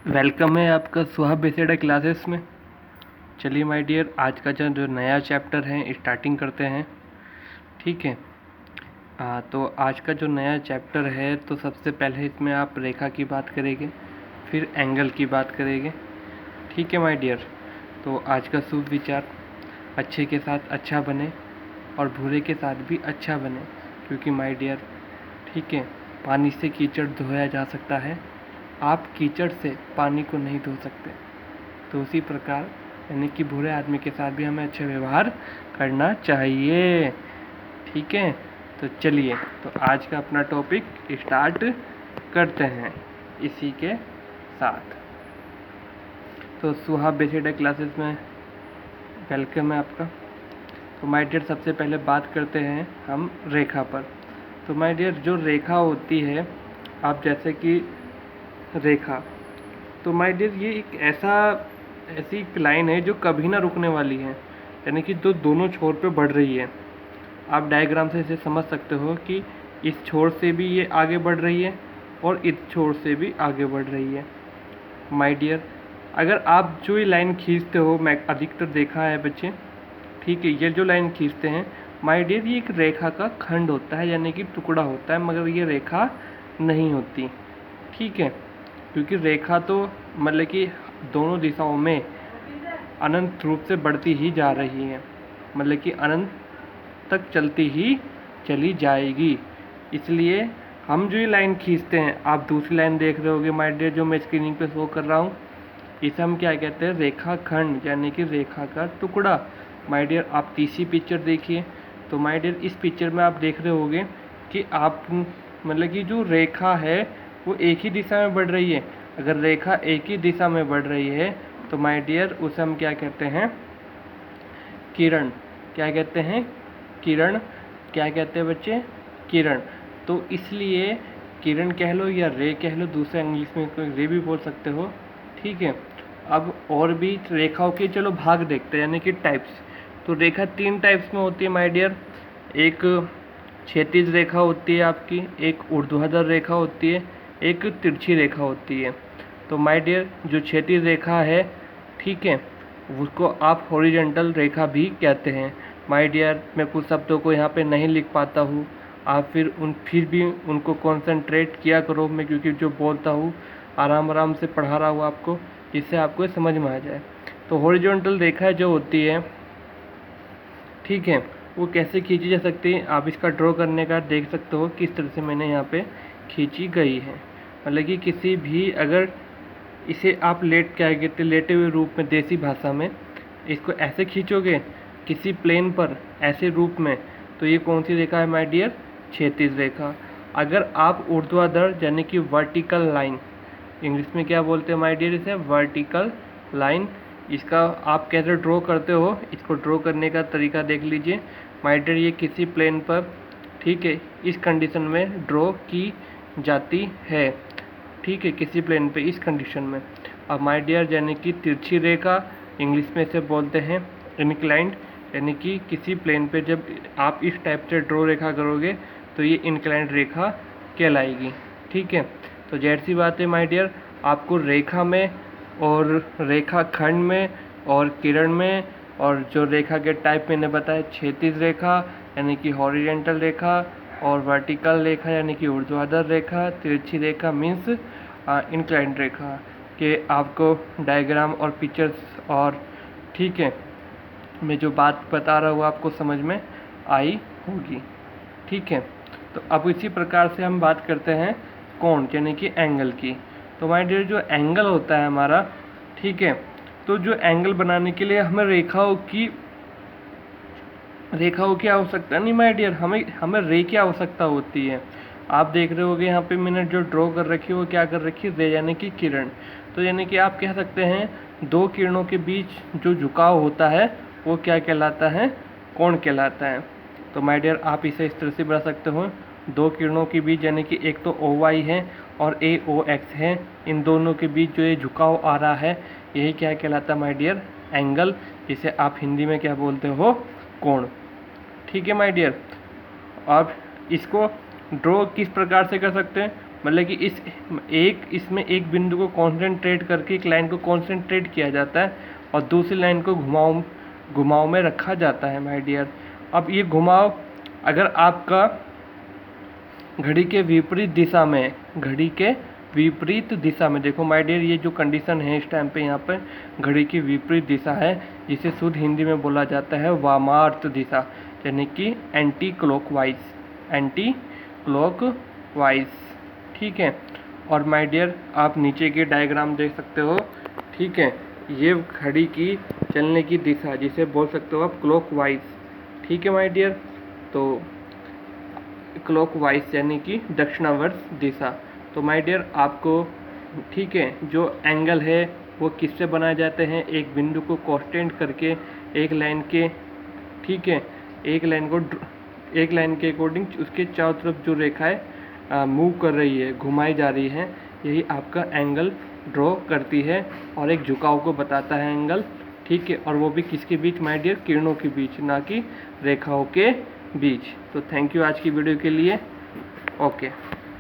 Welcome है आपका सुहा बेसेडा classes में। चलिए माय डियर, आज का जो नया चैप्टर है स्टार्टिंग करते हैं। ठीक है। तो आज का जो नया चैप्टर है, तो सबसे पहले इसमें आप रेखा की बात करेंगे, फिर एंगल की बात करेंगे। ठीक है माय डियर। तो आज का शुभ विचार, अच्छे के साथ अच्छा बने और बुरे के साथ भी अच्छा बने, क्योंकि माय डियर, ठीक है, पानी से कीचड़ धोया जा सकता है, आप कीचड़ से पानी को नहीं धो सकते। तो उसी प्रकार यानी कि बुरे आदमी के साथ भी हमें अच्छा व्यवहार करना चाहिए। ठीक है। तो चलिए, तो आज का अपना टॉपिक स्टार्ट करते हैं इसी के साथ। तो सुहा बेसिडा क्लासेस में वेलकम है आपका। तो माय डियर, सबसे पहले बात करते हैं हम रेखा पर। तो माय डियर, जो रेखा होती है, आप जैसे कि रेखा, तो माय डियर ये एक ऐसी एक लाइन है जो कभी ना रुकने वाली है, यानी कि जो दोनों छोर पे बढ़ रही है। आप डायग्राम से इसे समझ सकते हो कि इस छोर से भी ये आगे बढ़ रही है और इस छोर से भी आगे बढ़ रही है। माय डियर, अगर आप जो ये लाइन खींचते हो, मैं अधिकतर देखा है बच्चे, ठीक है, ये जो लाइन खींचते हैं माय डियर, ये एक रेखा का खंड होता है, यानी कि टुकड़ा होता है, मगर ये रेखा नहीं होती। ठीक है। क्योंकि रेखा तो मतलब कि दोनों दिशाओं में अनंत रूप से बढ़ती ही जा रही है, मतलब कि अनंत तक चलती ही चली जाएगी। इसलिए हम जो ये लाइन खींचते हैं, आप दूसरी लाइन देख रहे होगे माय डियर, जो मैं स्क्रीनिंग पे शो कर रहा हूँ, इसे हम क्या कहते हैं? रेखा खंड, यानी कि रेखा का टुकड़ा। माय डियर, आप तीसरी पिक्चर देखिए। तो माय डियर, इस पिक्चर में आप देख रहे होगे कि आप मतलब कि जो रेखा है वो एक ही दिशा में बढ़ रही है। अगर रेखा एक ही दिशा में बढ़ रही है तो माय डियर, उसे हम क्या कहते हैं? किरण। क्या कहते हैं? किरण। क्या कहते हैं बच्चे? किरण। तो इसलिए किरण कह लो या रे कह लो, दूसरे इंग्लिश में कोई रे भी बोल सकते हो। ठीक है। अब और भी रेखाओं के चलो भाग देखते हैं, यानी कि टाइप्स। तो रेखा 3 टाइप्स में होती है माय डियर। एक क्षैतिज रेखा होती है आपकी, एक ऊर्ध्वाधर रेखा होती है, एक तिरछी रेखा होती है। तो माय डियर, जो क्षैतिज रेखा है, ठीक है, उसको आप हॉरिजॉन्टल रेखा भी कहते हैं। माय डियर, मैं कुछ शब्दों को यहाँ पे नहीं लिख पाता हूँ, आप फिर भी उनको कॉन्सेंट्रेट किया करो, मैं क्योंकि जो बोलता हूँ आराम आराम से पढ़ा रहा हूँ आपको, जिससे आपको समझ में आ जाए। तो हॉरिजॉन्टल रेखा जो होती है, ठीक है, वो कैसे खींची जा सकती है, आप इसका ड्रॉ करने का देख सकते हो किस तरह से मैंने यहाँ पे खींची गई है। मतलब कि किसी भी, अगर इसे आप क्या कहते हैं, लेटे हुए रूप में, देसी भाषा में इसको ऐसे खींचोगे किसी प्लेन पर ऐसे रूप में, तो ये कौन सी रेखा है माय डियर? क्षैतिज रेखा। अगर आप ऊर्ध्वाधर यानी कि वर्टिकल लाइन, इंग्लिश में क्या बोलते हैं माय डियर? इसे वर्टिकल लाइन। इसका आप कैसे ड्रॉ करते हो, इसको ड्रॉ करने का तरीका देख लीजिए माय डियर। ये किसी प्लेन पर, ठीक है, इस कंडीशन में ड्रॉ की जाती है। ठीक है, किसी प्लेन पे इस कंडीशन में। अब माय डियर, यानी कि तिरछी रेखा, इंग्लिश में इसे बोलते हैं इंक्लाइंड, यानी कि किसी प्लेन पे जब आप इस टाइप से ड्रॉ रेखा करोगे तो ये इंक्लाइंड रेखा कहलाएगी। ठीक है। तो जाहिर सी बात है माय डियर, आपको रेखा में और रेखा खंड में और किरण में, और जो रेखा के टाइप मैंने बताया, क्षैतिज रेखा यानी कि हॉरिजॉन्टल रेखा, और वर्टिकल रेखा यानी कि ऊर्ध्वाधर रेखा, तिरछी रेखा मीन्स इंक्लाइंड रेखा के आपको डायग्राम और पिक्चर्स, और ठीक है, मैं जो बात बता रहा हूँ आपको समझ में आई होगी। ठीक है। तो अब इसी प्रकार से हम बात करते हैं कोण यानी कि एंगल की। तो माय डियर, जो एंगल होता है हमारा, ठीक है, तो जो एंगल बनाने के लिए हमें रेखाओं की आवश्यकता नहीं माय डियर, हमें रे की आवश्यकता होती है। आप देख रहे होगे यहाँ पे मैंने जो ड्रॉ कर रखी है वो क्या कर रखी है? रे यानी कि किरण। तो यानी कि आप कह सकते हैं दो किरणों के बीच जो झुकाव होता है वो क्या कहलाता है? कोण कहलाता है। तो माय डियर, आप इसे इस तरह से बना सकते हो, दो किरणों के बीच, यानी कि एक तो OY है और AOX है, इन दोनों के बीच जो ये झुकाव आ रहा है, यही क्या कहलाता है माय डियर? एंगल। इसे आप हिंदी में क्या बोलते हो? कोण। ठीक है माय डियर। अब इसको ड्रॉ किस प्रकार से कर सकते हैं? मतलब कि इसमें एक बिंदु को कॉन्सेंट्रेट करके एक लाइन को कॉन्सेंट्रेट किया जाता है और दूसरी लाइन को घुमाव में रखा जाता है माय डियर। अब ये घुमाव अगर आपका घड़ी के विपरीत दिशा में देखो माय डियर, ये जो कंडीशन है इस टाइम पे यहाँ पर घड़ी की विपरीत दिशा है, जिसे शुद्ध हिंदी में बोला जाता है वामार्त दिशा, यानी कि एंटी क्लॉकवाइज। ठीक है। और माय डियर आप नीचे के डायग्राम देख सकते हो। ठीक है, ये घड़ी की चलने की दिशा जिसे बोल सकते हो आप क्लॉकवाइज। ठीक है माय डियर, तो क्लॉकवाइज यानी कि दक्षिणावर्त दिशा। तो माय डियर आपको, ठीक है, जो एंगल है वो किससे बनाए जाते हैं, एक बिंदु को कांस्टेंट करके एक लाइन के, ठीक है, एक लाइन के अकॉर्डिंग उसके चारों तरफ जो रेखाएं मूव कर रही है, घुमाई जा रही है, यही आपका एंगल ड्रॉ करती है और एक झुकाव को बताता है एंगल। ठीक है, और वो भी किसके बीच माय डियर, किरणों के बीच, ना कि रेखाओं के बीच। तो थैंक यू आज की वीडियो के लिए। ओके।